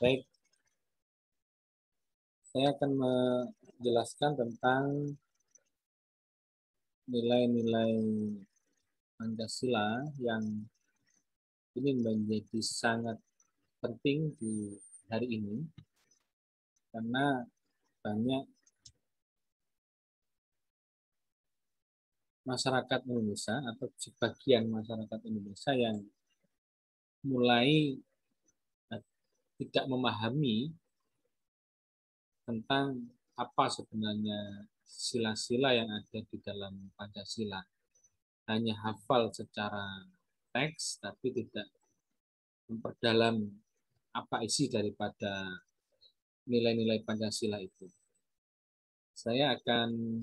Baik, saya akan menjelaskan tentang nilai-nilai Pancasila yang ini menjadi sangat penting di hari ini karena banyak masyarakat Indonesia atau sebagian masyarakat Indonesia yang mulai tidak memahami tentang apa sebenarnya sila-sila yang ada di dalam Pancasila. Hanya hafal secara teks, tapi tidak memperdalam apa isi daripada nilai-nilai Pancasila itu. Saya akan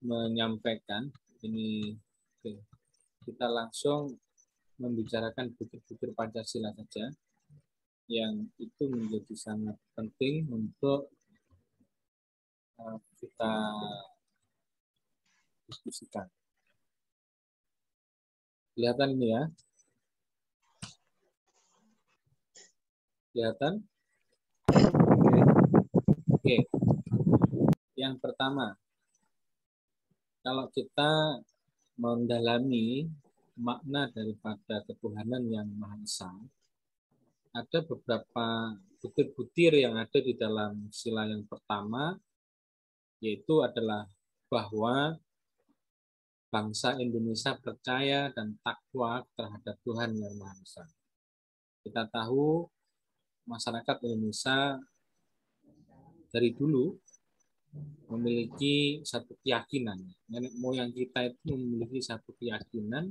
menyampaikan ini, kita langsung membicarakan butir-butir Pancasila saja, yang itu menjadi sangat penting untuk kita diskusikan. Kelihatan ini ya? Kelihatan? Oke. Yang pertama, kalau kita mendalami makna daripada ketuhanan yang Maha Esa, ada beberapa butir-butir yang ada di dalam sila yang pertama, yaitu adalah bahwa bangsa Indonesia percaya dan takwa terhadap Tuhan yang Maha Esa. Kita tahu masyarakat Indonesia dari dulu memiliki satu keyakinan. Nenek moyang kita itu memiliki satu keyakinan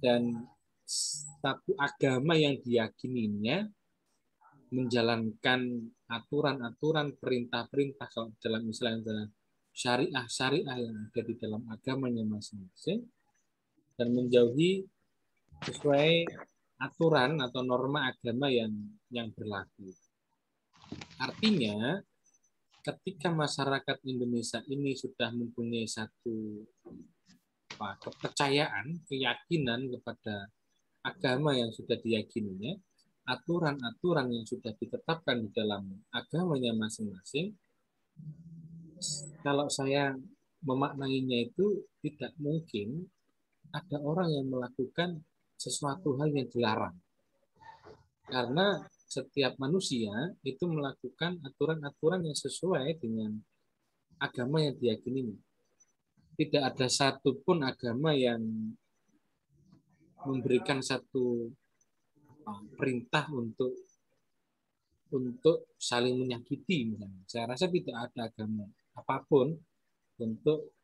dan satu agama yang diyakininya menjalankan aturan-aturan, perintah-perintah kalau dalam Islam adalah syariah-syariah yang ada di dalam agamanya masing-masing dan menjauhi sesuai aturan atau norma agama yang berlaku. Artinya, ketika masyarakat Indonesia ini sudah mempunyai satu kepercayaan, keyakinan kepada agama yang sudah diyakininya, aturan-aturan yang sudah ditetapkan di dalam agamanya masing-masing, kalau saya memaknainya itu tidak mungkin ada orang yang melakukan sesuatu hal yang dilarang. Karena setiap manusia itu melakukan aturan-aturan yang sesuai dengan agama yang diyakini. Tidak ada satupun agama yang memberikan satu perintah untuk saling menyakiti misalnya. Saya rasa tidak ada agama apapun untuk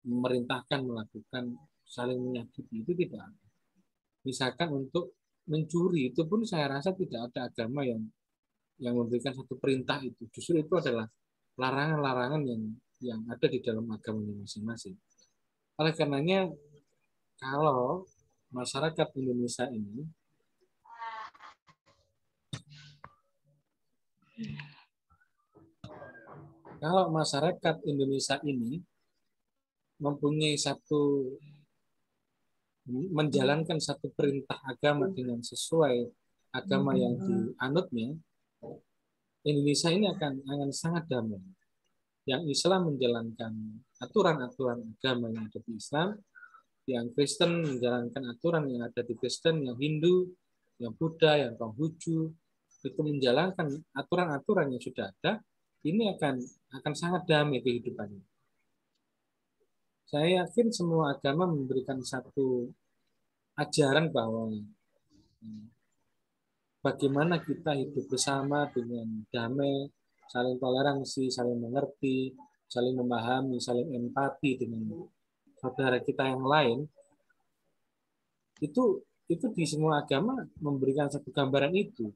memerintahkan melakukan saling menyakiti, itu tidak ada. Misalkan untuk mencuri itu pun saya rasa tidak ada agama yang memberikan satu perintah itu. Justru itu adalah larangan-larangan yang ada di dalam agamanya masing-masing. Oleh karenanya, kalau masyarakat Indonesia ini mempunyai menjalankan satu perintah agama dengan sesuai agama yang dianutnya, Indonesia ini akan sangat damai. Yang Islam menjalankan aturan-aturan agama yang ada di Islam, yang Kristen menjalankan aturan yang ada di Kristen, yang Hindu, yang Buddha, yang Konghucu, itu menjalankan aturan-aturan yang sudah ada, ini akan sangat damai kehidupannya. Saya yakin semua agama memberikan satu ajaran bahwa bagaimana kita hidup bersama dengan damai, saling toleransi, saling mengerti, saling memahami, saling empati dengan saudara kita yang lain. Itu di semua agama memberikan satu gambaran itu.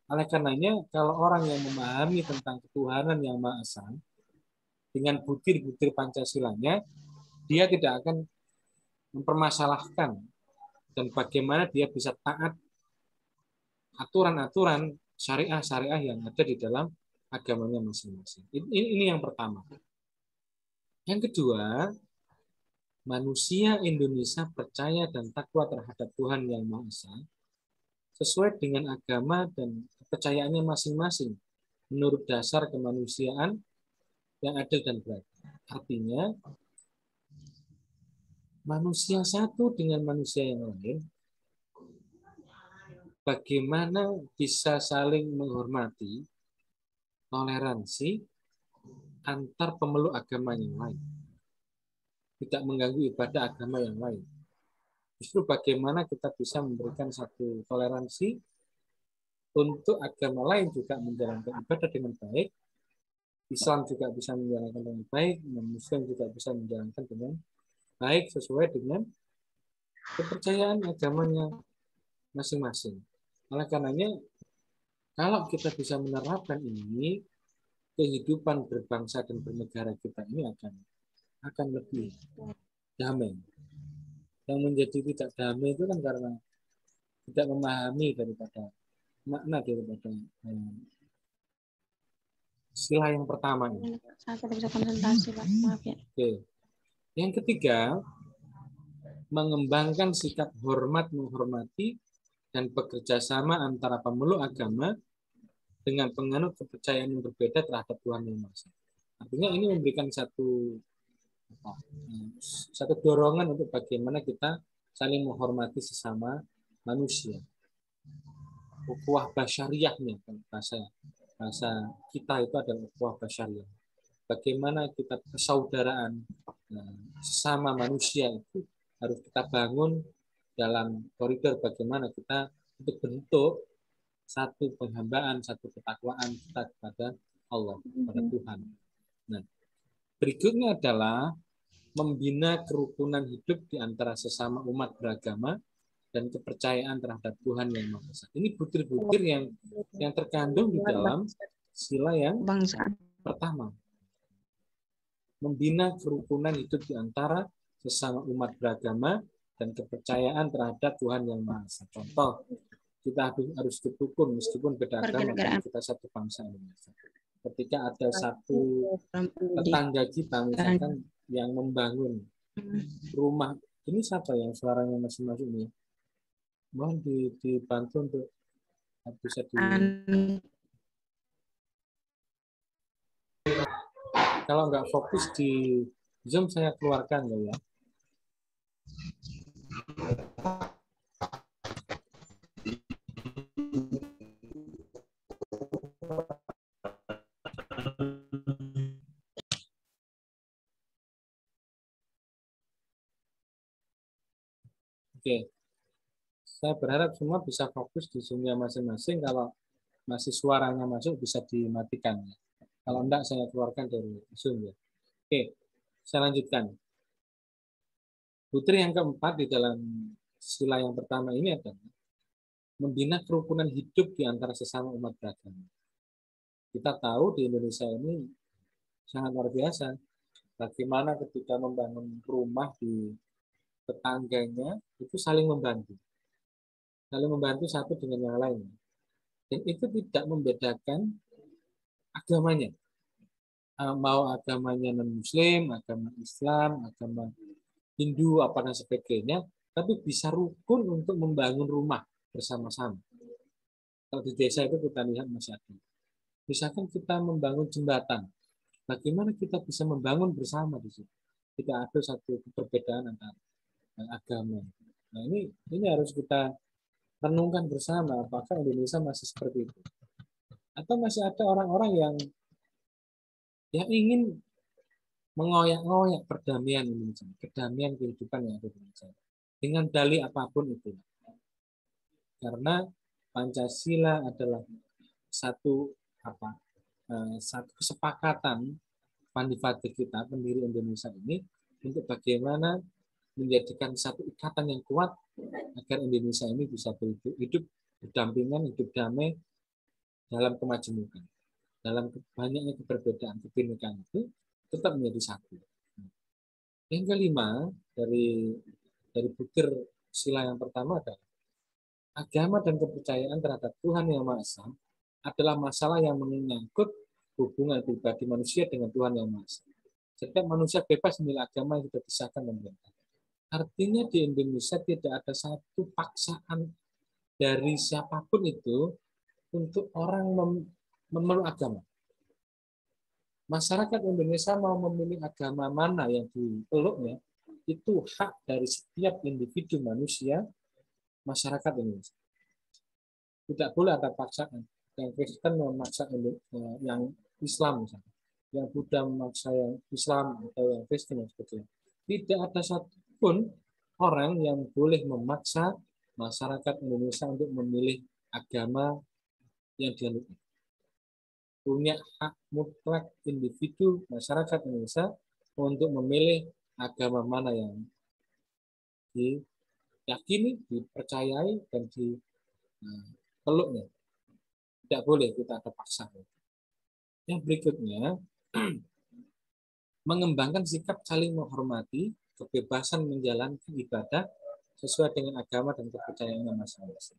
Oleh karenanya, kalau orang yang memahami tentang ketuhanan yang Maha Esa, dengan butir-butir Pancasilanya, dia tidak akan mempermasalahkan dan bagaimana dia bisa taat aturan-aturan syariah-syariah yang ada di dalam agamanya masing-masing. Ini yang pertama. Yang kedua, manusia Indonesia percaya dan takwa terhadap Tuhan Yang Maha Esa sesuai dengan agama dan kepercayaannya masing-masing menurut dasar kemanusiaan yang adil dan beradab. Artinya, manusia satu dengan manusia yang lain, bagaimana bisa saling menghormati, toleransi antar pemeluk agama yang lain, tidak mengganggu ibadah agama yang lain. Justru bagaimana kita bisa memberikan satu toleransi untuk agama lain juga menjalankan ibadah dengan baik, Islam juga bisa menjalankan dengan baik, dan Muslim juga bisa menjalankan dengan baik sesuai dengan kepercayaan agamanya masing-masing. Oleh karenanya, kalau kita bisa menerapkan ini, kehidupan berbangsa dan bernegara kita ini akan lebih damai. Yang menjadi tidak damai itu kan karena tidak memahami daripada makna daripada sila yang pertama ini. Saya tidak bisa konsentrasi, Pak. Maaf ya. Oke. Yang ketiga, mengembangkan sikap hormat menghormati dan bekerja sama antara pemeluk agama dengan penganut kepercayaan yang berbeda terhadap Tuhan Yang Maha Esa. Artinya ini memberikan satu dorongan untuk bagaimana kita saling menghormati sesama manusia. Ukhuwah basyariahnya, bahasa kita itu adalah ukhuwah basyariah. Bagaimana kita persaudaraan sesama manusia itu harus kita bangun dalam koridor bagaimana kita untuk bentuk satu penghambaan, satu ketakwaan kita kepada Allah, kepada Tuhan. Nah, berikutnya adalah membina kerukunan hidup di antara sesama umat beragama dan kepercayaan terhadap Tuhan Yang Maha Esa. Ini butir-butir yang terkandung di dalam sila yang pertama. Membina kerukunan hidup di antara sesama umat beragama dan kepercayaan terhadap Tuhan Yang Maha Esa. Contoh, kita harus rukun meskipun beda agama, kita satu bangsa Indonesia. Ketika ada satu tetangga kita misalkan yang membangun rumah, ini siapa yang suaranya masih masuk nih? Mohon dibantu untuk bisa di. Kalau nggak fokus di Zoom saya keluarkan ya. Oke. Saya berharap semua bisa fokus di Zoom-nya masing-masing. Kalau masih suaranya masuk bisa dimatikan. Kalau enggak saya keluarkan dari Zoom ya. Oke, saya lanjutkan. Butir yang keempat di dalam sila yang pertama ini adalah membina kerukunan hidup di antara sesama umat beragama. Kita tahu di Indonesia ini sangat luar biasa. Bagaimana ketika membangun rumah di tetangganya itu saling membantu. Saling membantu satu dengan yang lain. Dan itu tidak membedakan agamanya. Mau agamanya non-Muslim, agama Islam, agama Hindu, apa dan sebagainya, tapi bisa rukun untuk membangun rumah bersama-sama. Kalau di desa itu kita lihat masih ada. Misalkan kita membangun jembatan, bagaimana kita bisa membangun bersama di situ? Tidak ada satu perbedaan antara agama. Nah ini harus kita renungkan bersama. Apakah Indonesia masih seperti itu? Atau masih ada orang-orang yang ingin mengoyak-ngoyak perdamaian Indonesia, kedamaian kehidupan yang ada di Indonesia, dengan dalih apapun itu. Karena Pancasila adalah satu kesepakatan Pandifati kita, pendiri Indonesia ini, untuk bagaimana menjadikan satu ikatan yang kuat agar Indonesia ini bisa hidup berdampingan, hidup damai dalam kemajemukan. Dalam banyaknya keberbedaan, kebinekaan itu tetap menjadi satu. Yang kelima dari butir sila yang pertama adalah agama dan kepercayaan terhadap Tuhan Yang Maha Esa adalah masalah yang menyangkut hubungan pribadi manusia dengan Tuhan Yang Maha Esa. Setiap manusia bebas memilih agama yang sudah disahkan pemerintah. Artinya di Indonesia tidak ada satu paksaan dari siapapun itu untuk orang memeluk agama. Masyarakat Indonesia mau memilih agama mana yang dipeluknya, itu hak dari setiap individu manusia masyarakat Indonesia. Tidak boleh ada paksaan. Yang Kristen memaksa yang Islam misalnya, yang Buddha memaksa yang Islam atau yang Kristen dan sebagainya. Tidak ada satupun orang yang boleh memaksa masyarakat Indonesia untuk memilih agama yang dianut. Punya hak mutlak individu masyarakat Indonesia untuk memilih agama mana yang diyakini, dipercayai, dan dipeluknya. Tidak boleh kita ada paksa. Yang berikutnya, mengembangkan sikap saling menghormati, kebebasan menjalankan ibadah sesuai dengan agama dan kepercayaannya masing-masing.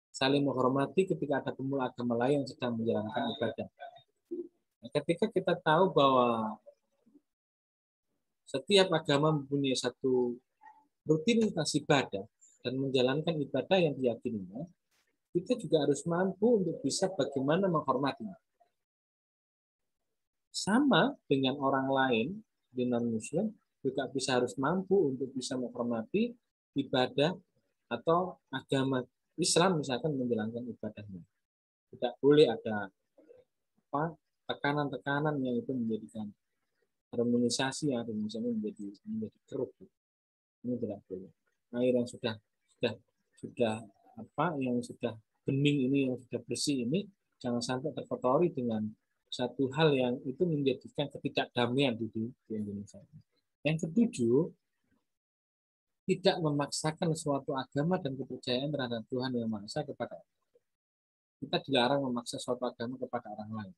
Saling menghormati ketika ada pemeluk agama lain yang sedang menjalankan ibadah. Nah, ketika kita tahu bahwa setiap agama mempunyai satu rutinitas ibadah dan menjalankan ibadah yang diyakininya, kita juga harus mampu untuk bisa bagaimana menghormatinya. Sama dengan orang lain di non-Muslim, juga bisa harus mampu untuk bisa menghormati ibadah atau agama Islam misalkan menjalankan ibadahnya. Tidak boleh ada tekanan-tekanan yang itu menjadikan harmonisasi yang misalnya menjadi keruh. Ini tidak boleh. Air yang sudah yang sudah bening ini, yang sudah bersih ini, jangan sampai terkotori dengan satu hal yang itu menjadikan ketidakdamaian di Indonesia. Yang ketujuh, tidak memaksakan suatu agama dan kepercayaan terhadap Tuhan Yang Maha Esa kepada orang. Kita dilarang memaksa suatu agama kepada orang lain.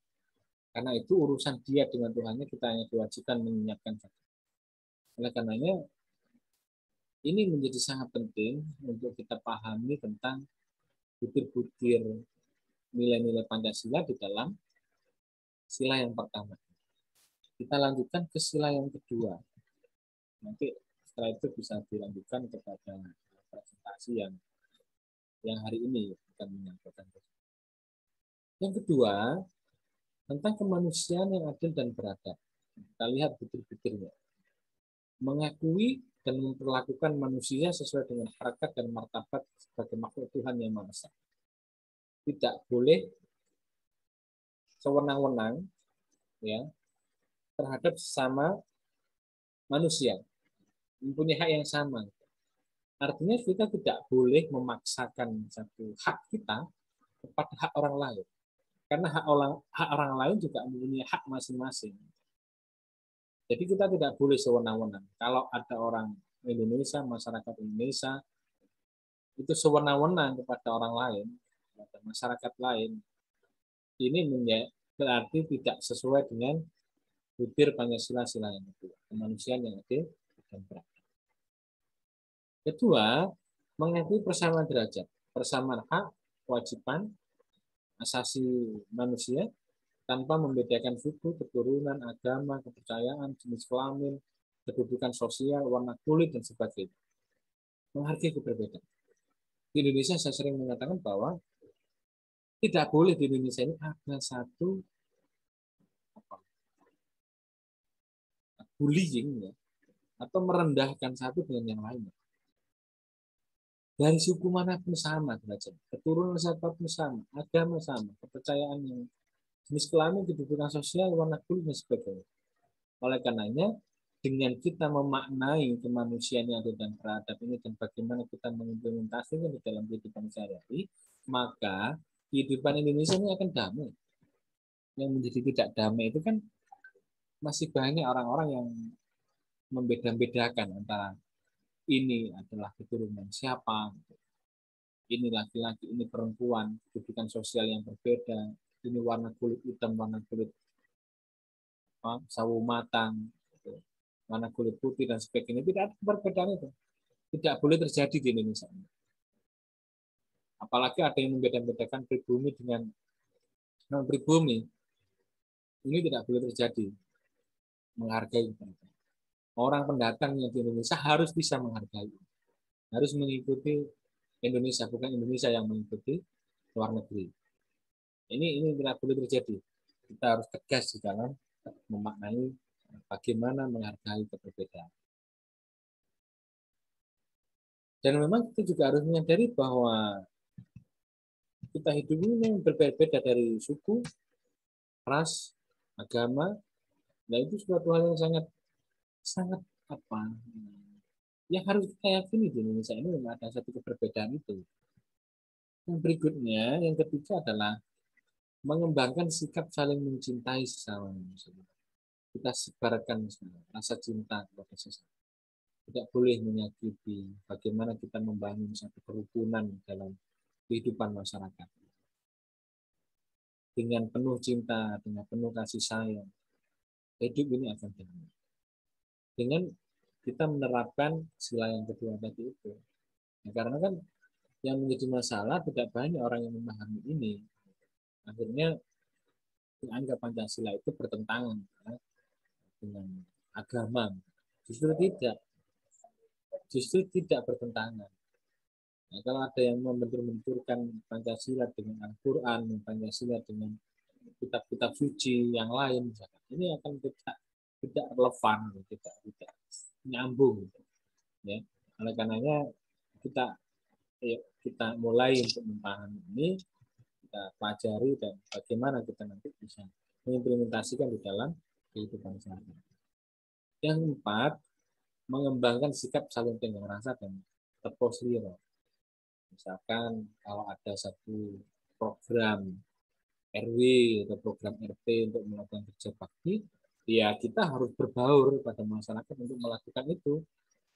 Karena itu urusan dia dengan Tuhannya, kita hanya diwajibkan mengingatkan saja. Oleh karenanya, ini menjadi sangat penting untuk kita pahami tentang butir-butir nilai-nilai Pancasila di dalam sila yang pertama. Kita lanjutkan ke sila yang kedua. Nanti setelah itu bisa dilanjutkan kepada presentasi yang hari ini akan menyampaikan. Yang kedua, tentang kemanusiaan yang adil dan beradab. Kita lihat butir-butirnya. Mengakui dan memperlakukan manusia sesuai dengan harkat dan martabat sebagai makhluk Tuhan Yang Maha Esa. Tidak boleh sewenang-wenang ya terhadap sesama manusia, mempunyai hak yang sama. Artinya kita tidak boleh memaksakan satu hak kita kepada hak orang lain, karena hak orang lain juga mempunyai hak masing-masing. Jadi kita tidak boleh sewenang-wenang. Kalau ada orang Indonesia, masyarakat Indonesia itu sewenang-wenang kepada orang lain, kepada masyarakat lain, ini berarti tidak sesuai dengan butir Pancasila yang kedua, kemanusiaan yang adil dan beradab. Kedua, mengakui persamaan derajat, persamaan hak, kewajiban, asasi manusia, tanpa membedakan suku, keturunan, agama, kepercayaan, jenis kelamin, kedudukan sosial, warna kulit, dan sebagainya. Menghargai keberbedaan. Di Indonesia saya sering mengatakan bahwa tidak boleh di Indonesia ini ada satu bullying ya, atau merendahkan satu dengan yang lainnya. Dari suku manapun sama derajat, keturunan siapapun sama, agama sama, kepercayaan yang jenis kelamin, kedudukan sosial, warna kulit, dan sebagainya. Oleh karenanya, dengan kita memaknai kemanusiaan yang adil dan beradab ini dan bagaimana kita mengimplementasikan di dalam kehidupan sehari-hari, maka kehidupan Indonesia ini akan damai. Yang menjadi tidak damai itu kan masih banyak orang-orang yang membeda-bedakan antara ini adalah keturunan siapa, ini laki-laki, ini perempuan, kedudukan sosial yang berbeda, ini warna kulit hitam, warna kulit sawo matang, warna kulit putih, dan sebagainya. Tidak ada perbedaan itu. Tidak boleh terjadi di Indonesia. Apalagi ada yang membeda-bedakan pribumi dengan non-pribumi. Ini tidak boleh terjadi. menghargai mereka. Orang pendatang yang di Indonesia harus bisa menghargai, harus mengikuti Indonesia, bukan Indonesia yang mengikuti luar negeri. Ini tidak boleh terjadi. Kita harus tegas di dalam memaknai bagaimana menghargai perbedaan. Dan memang kita juga harus menyadari bahwa kita hidup ini berbeda-beda dari suku, ras, agama. Nah, itu suatu hal yang sangat sangat apa? Yang harus kita yakini di Indonesia ini memang ada satu keberbedaan itu. Yang berikutnya, yang ketiga adalah mengembangkan sikap saling mencintai sesama manusia. Kita sebarkan rasa cinta kepada sesama. Tidak boleh menyakiti. Bagaimana kita membangun satu kerukunan dalam kehidupan masyarakat. Dengan penuh cinta, dengan penuh kasih sayang, hidup ini akan damai. Dengan kita menerapkan sila yang kedua tadi itu. Nah, karena kan yang menjadi masalah tidak banyak orang yang memahami ini. Akhirnya dianggap Pancasila itu bertentangan dengan agama. Justru tidak bertentangan. Nah, kalau ada yang membentur-benturkan Pancasila dengan Al-Quran, Pancasila dengan kitab-kitab suci yang lain, ini akan tidak relevan, tidak nyambung. Ya, oleh karenanya kita mulai untuk memahami ini, kita pelajari dan bagaimana kita nanti bisa mengimplementasikan di dalam kehidupan sehari-hari. Yang keempat, mengembangkan sikap saling tenggang rasa dan tepos liro. Misalkan kalau ada satu program RW atau program RT untuk melakukan kerja bakti, ya kita harus berbaur pada masyarakat untuk melakukan itu.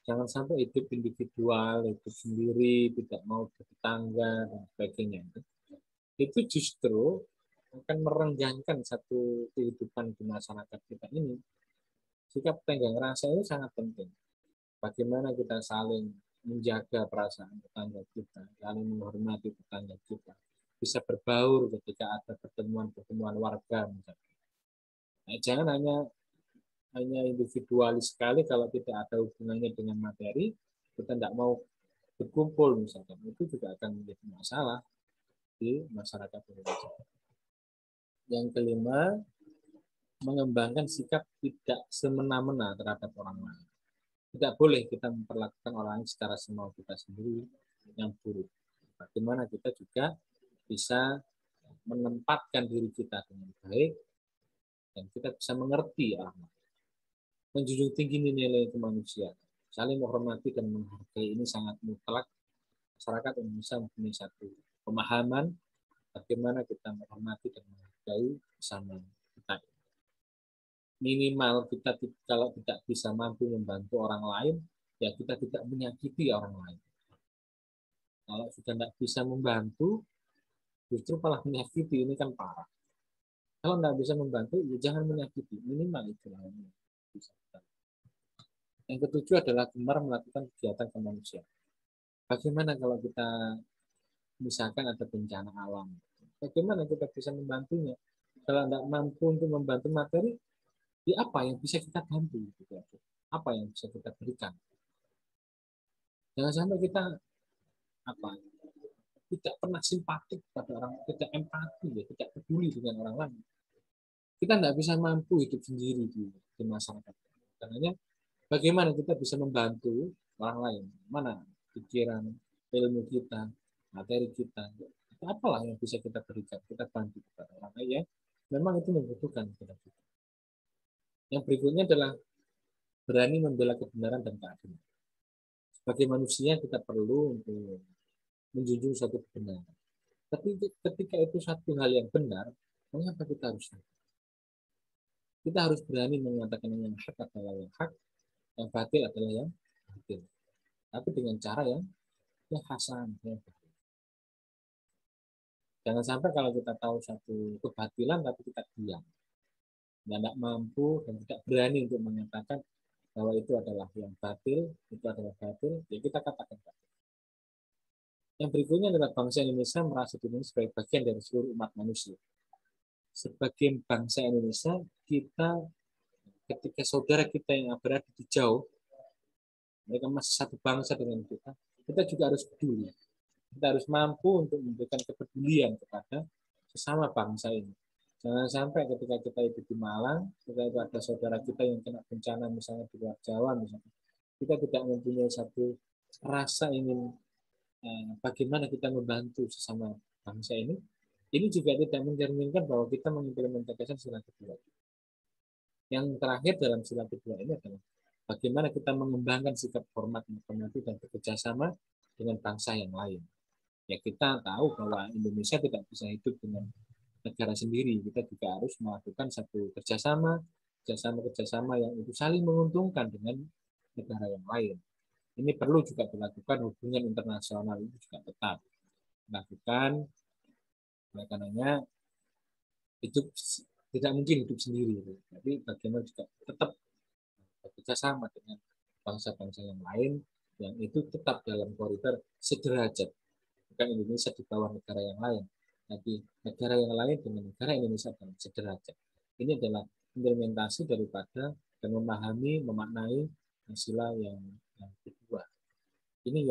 Jangan sampai hidup individual, hidup sendiri, tidak mau bertetangga, dan sebagainya. Itu justru akan merenggangkan satu kehidupan di masyarakat kita ini. Sikap tenggang rasa itu sangat penting. Bagaimana kita saling menjaga perasaan tetangga kita, saling menghormati tetangga kita, bisa berbaur ketika ada pertemuan-pertemuan warga misalnya. Nah, jangan hanya individualis sekali kalau tidak ada hubungannya dengan materi, kita tidak mau berkumpul misalkan, itu juga akan menjadi masalah di masyarakat Indonesia. Yang kelima, mengembangkan sikap tidak semena-mena terhadap orang lain. Tidak boleh kita memperlakukan orang lain secara semau kita sendiri yang buruk. Bagaimana kita juga bisa menempatkan diri kita dengan baik dan kita bisa mengerti orang lain. Menjunjung tinggi nilai kemanusiaan, saling menghormati dan menghargai ini sangat mutlak. Masyarakat Indonesia mempunyai satu pemahaman bagaimana kita menghormati dan menghargai bersama kita. Minimal kita kalau tidak bisa mampu membantu orang lain, ya kita tidak menyakiti orang lain. Kalau sudah tidak bisa membantu, justru malah menyakiti, ini kan parah. Kalau tidak bisa membantu, ya jangan menyakiti, minimal itu yang bisa kita. Yang ketujuh adalah gemar melakukan kegiatan kemanusiaan. Bagaimana kalau kita misalkan ada bencana alam, bagaimana kita bisa membantunya? Kalau tidak mampu untuk membantu materi, apa yang bisa kita bantu? Apa yang bisa kita berikan? Jangan sampai kita tidak pernah simpatik pada orang, tidak empati, tidak peduli dengan orang lain. Kita tidak bisa mampu hidup sendiri di masyarakat. Karena bagaimana kita bisa membantu orang lain? Mana pikiran, ilmu kita, materi kita, apalah yang bisa kita berikan, kita bantu kepada orang lain ya. Memang itu membutuhkan kita. Yang berikutnya adalah berani membela kebenaran dan keadilan. Sebagai manusia kita perlu untuk menjunjung satu kebenaran. Tapi ketika itu satu hal yang benar, mengapa kita harus kita harus berani mengatakan yang hak adalah yang hak, yang batil adalah yang batil. Tapi dengan cara yang hasan, yang batil. Jangan sampai kalau kita tahu satu kebatilan tapi kita diam. Tidak mampu dan tidak berani untuk mengatakan bahwa itu adalah yang batil, itu adalah batil, ya kita katakan batil. Yang berikutnya adalah bangsa Indonesia merasa diri sebagai bagian dari seluruh umat manusia. Sebagai bangsa Indonesia, kita ketika saudara kita yang berada di jauh, mereka masih satu bangsa dengan kita juga harus peduli. Kita harus mampu untuk memberikan kepedulian kepada sesama bangsa ini. Jangan sampai ketika kita itu di Malang, ketika ada saudara kita yang kena bencana misalnya di luar Jawa misalnya, kita tidak mempunyai satu rasa ingin bagaimana kita membantu sesama bangsa ini juga tidak mencerminkan bahwa kita mengimplementasikan sila kedua. Yang terakhir dalam sila kedua ini adalah bagaimana kita mengembangkan sikap hormat, menghormati, dan bekerjasama dengan bangsa yang lain. Ya kita tahu bahwa Indonesia tidak bisa hidup dengan negara sendiri. Kita juga harus melakukan satu kerjasama yang itu saling menguntungkan dengan negara yang lain. Ini perlu juga dilakukan, hubungan internasional itu juga tetap dilakukan. Oleh karenanya hidup tidak mungkin hidup sendiri, tapi bagaimana juga tetap bekerjasama dengan bangsa-bangsa yang lain yang itu tetap dalam koridor sederajat. Bukan Indonesia di bawah negara yang lain, tapi negara yang lain dengan negara Indonesia dalam sederajat. Ini adalah implementasi daripada dan memahami, memaknai sila yang kedua. Ini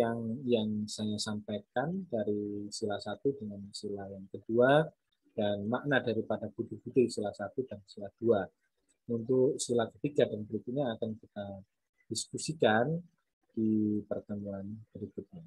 yang saya sampaikan dari sila satu dengan sila yang kedua dan makna daripada budi-budi sila satu dan sila dua. Untuk sila ketiga dan berikutnya akan kita diskusikan di pertemuan berikutnya.